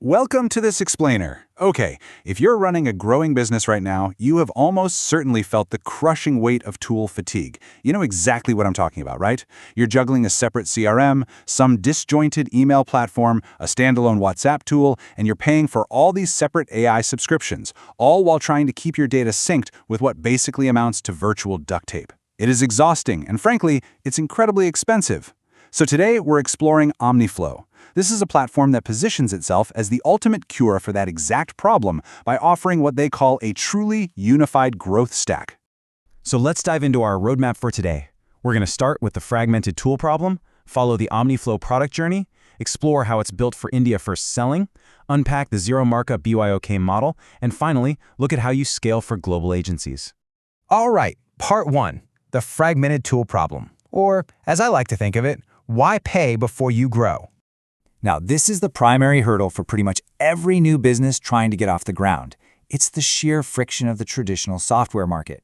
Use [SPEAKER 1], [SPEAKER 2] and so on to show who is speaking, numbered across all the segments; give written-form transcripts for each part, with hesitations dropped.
[SPEAKER 1] Welcome to this explainer. Okay, if you're running a growing business right now, you have almost certainly felt the crushing weight of tool fatigue. You know exactly what I'm talking about, right? You're juggling a separate CRM, some disjointed email platform, a standalone WhatsApp tool, and you're paying for all these separate AI subscriptions, all while trying to keep your data synced with what basically amounts to virtual duct tape. It is exhausting, and frankly, it's incredibly expensive. So today, we're exploring OmniFlow. This is a platform that positions itself as the ultimate cure for that exact problem by offering what they call a truly unified growth stack.
[SPEAKER 2] So let's dive into our roadmap for today. We're going to start with the fragmented tool problem, follow the OmniFlow product journey, explore how it's built for India-first selling, unpack the zero markup BYOK model, and finally, look at how you scale for global agencies.
[SPEAKER 3] All right, part one, the fragmented tool problem. Or, as I like to think of it, why pay before you grow?
[SPEAKER 4] Now, this is the primary hurdle for pretty much every new business trying to get off the ground. It's the sheer friction of the traditional software market.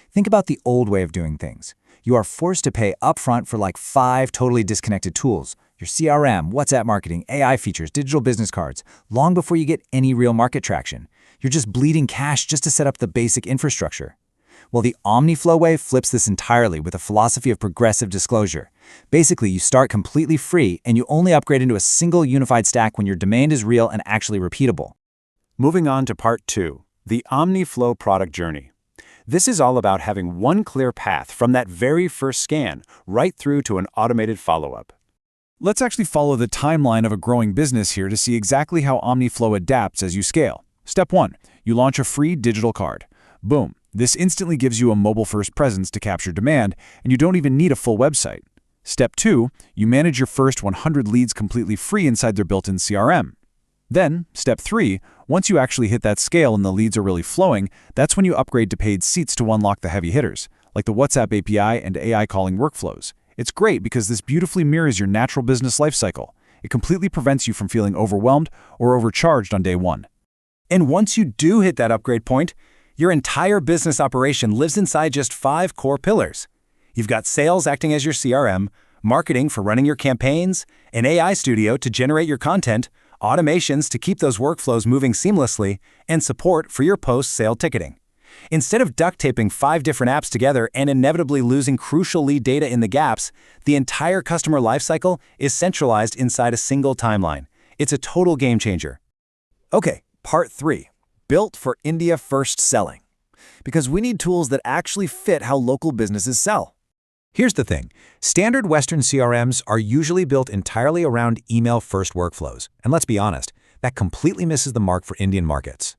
[SPEAKER 4] Think about the old way of doing things. You are forced to pay upfront for like 5 totally disconnected tools, your CRM, WhatsApp marketing, AI features, digital business cards, long before you get any real market traction. You're just bleeding cash just to set up the basic infrastructure. Well, the OmniFlow way flips this entirely with a philosophy of progressive disclosure. Basically, you start completely free and you only upgrade into a single unified stack when your demand is real and actually repeatable.
[SPEAKER 1] Moving on to part 2, the OmniFlow product journey. This is all about having one clear path from that very first scan right through to an automated follow-up.
[SPEAKER 2] Let's actually follow the timeline of a growing business here to see exactly how OmniFlow adapts as you scale. Step 1, you launch a free digital card. Boom. This instantly gives you a mobile-first presence to capture demand, and you don't even need a full website. Step 2, you manage your first 100 leads completely free inside their built-in CRM. Then, step 3, once you actually hit that scale and the leads are really flowing, that's when you upgrade to paid seats to unlock the heavy hitters, like the WhatsApp API and AI calling workflows. It's great because this beautifully mirrors your natural business lifecycle. It completely prevents you from feeling overwhelmed or overcharged on day one.
[SPEAKER 3] And once you do hit that upgrade point, your entire business operation lives inside just 5 core pillars. You've got sales acting as your CRM, marketing for running your campaigns, an AI studio to generate your content, automations to keep those workflows moving seamlessly, and support for your post-sale ticketing. Instead of duct taping 5 different apps together and inevitably losing crucial lead data in the gaps, the entire customer lifecycle is centralized inside a single timeline. It's a total game changer. Okay, part 3. Built for India-first selling. Because we need tools that actually fit how local businesses sell. Here's the thing. Standard Western CRMs are usually built entirely around email-first workflows. And let's be honest, that completely misses the mark for Indian markets.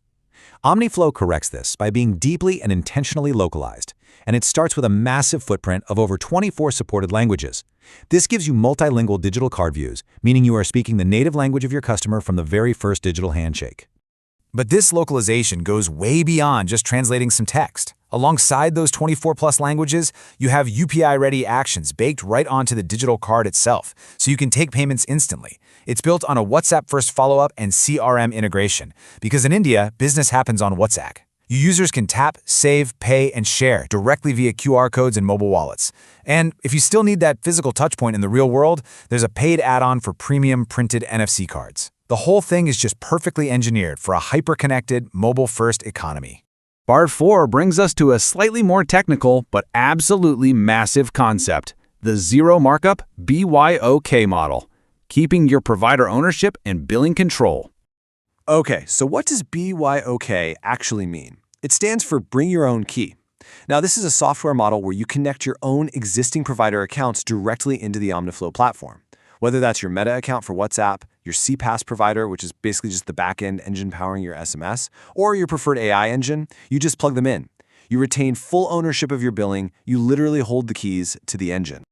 [SPEAKER 3] OmniFlow corrects this by being deeply and intentionally localized. And it starts with a massive footprint of over 24 supported languages. This gives you multilingual digital card views, meaning you are speaking the native language of your customer from the very first digital handshake. But this localization goes way beyond just translating some text. Alongside those 24+ languages, you have UPI-ready actions baked right onto the digital card itself, so you can take payments instantly. It's built on a WhatsApp-first follow-up and CRM integration, because in India, business happens on WhatsApp. Your users can tap, save, pay, and share directly via QR codes and mobile wallets. And if you still need that physical touchpoint in the real world, there's a paid add-on for premium printed NFC cards. The whole thing is just perfectly engineered for a hyper-connected, mobile-first economy.
[SPEAKER 1] Part 4 brings us to a slightly more technical but absolutely massive concept, the zero markup BYOK model, keeping your provider ownership and billing control.
[SPEAKER 3] Okay, so what does BYOK actually mean? It stands for Bring Your Own Key. Now, this is a software model where you connect your own existing provider accounts directly into the OmniFlow platform. Whether that's your Meta account for WhatsApp, your CPaaS provider, which is basically just the back-end engine powering your SMS, or your preferred AI engine, you just plug them in. You retain full ownership of your billing. You literally hold the keys to the engine.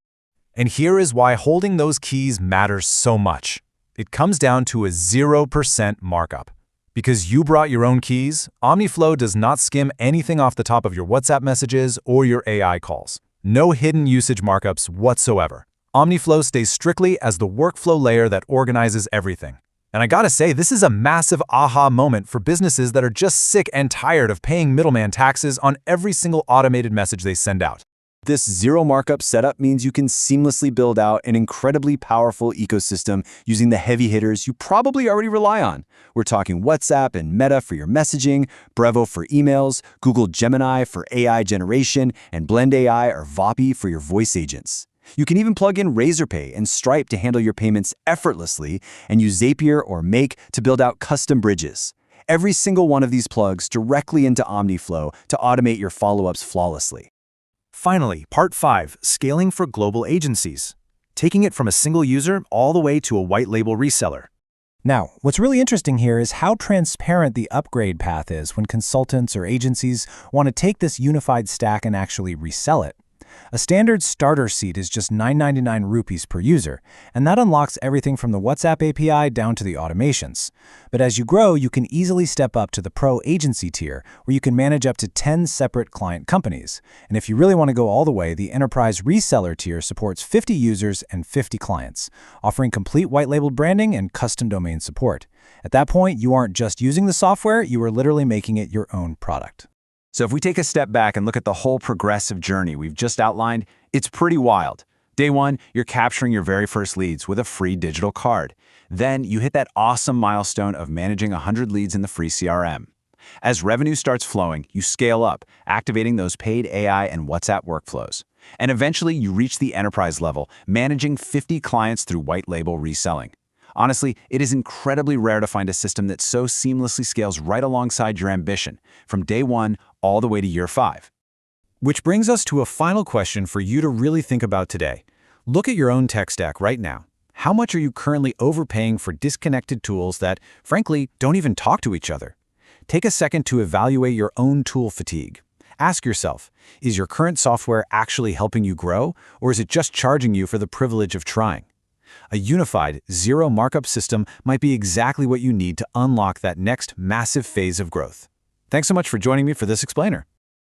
[SPEAKER 2] And here is why holding those keys matters so much. It comes down to a 0% markup. Because you brought your own keys, OmniFlow does not skim anything off the top of your WhatsApp messages or your AI calls. No hidden usage markups whatsoever. OmniFlow stays strictly as the workflow layer that organizes everything. And I gotta say, this is a massive aha moment for businesses that are just sick and tired of paying middleman taxes on every single automated message they send out.
[SPEAKER 3] This zero markup setup means you can seamlessly build out an incredibly powerful ecosystem using the heavy hitters you probably already rely on. We're talking WhatsApp and Meta for your messaging, Brevo for emails, Google Gemini for AI generation, and Blend AI or Vopi for your voice agents. You can even plug in Razorpay and Stripe to handle your payments effortlessly and use Zapier or Make to build out custom bridges. Every single one of these plugs directly into OmniFlow to automate your follow-ups flawlessly.
[SPEAKER 2] Finally, Part 5, Scaling for Global Agencies. Taking it from a single user all the way to a white label reseller.
[SPEAKER 3] Now, what's really interesting here is how transparent the upgrade path is when consultants or agencies want to take this unified stack and actually resell it. A standard starter seat is just 999 rupees per user, and that unlocks everything from the WhatsApp API down to the automations. But as you grow, you can easily step up to the Pro Agency tier, where you can manage up to 10 separate client companies. And if you really want to go all the way, the Enterprise Reseller tier supports 50 users and 50 clients, offering complete white-labeled branding and custom domain support. At that point, you aren't just using the software, you are literally making it your own product.
[SPEAKER 1] So if we take a step back and look at the whole progressive journey we've just outlined, it's pretty wild. Day 1, you're capturing your very first leads with a free digital card. Then you hit that awesome milestone of managing 100 leads in the free CRM. As revenue starts flowing, you scale up, activating those paid AI and WhatsApp workflows. And eventually you reach the enterprise level, managing 50 clients through white label reselling. Honestly, it is incredibly rare to find a system that so seamlessly scales right alongside your ambition, from day 1 all the way to year 5.
[SPEAKER 2] Which brings us to a final question for you to really think about today. Look at your own tech stack right now. How much are you currently overpaying for disconnected tools that, frankly, don't even talk to each other? Take a second to evaluate your own tool fatigue. Ask yourself, is your current software actually helping you grow, or is it just charging you for the privilege of trying? A unified, zero markup system might be exactly what you need to unlock that next massive phase of growth. Thanks so much for joining me for this explainer.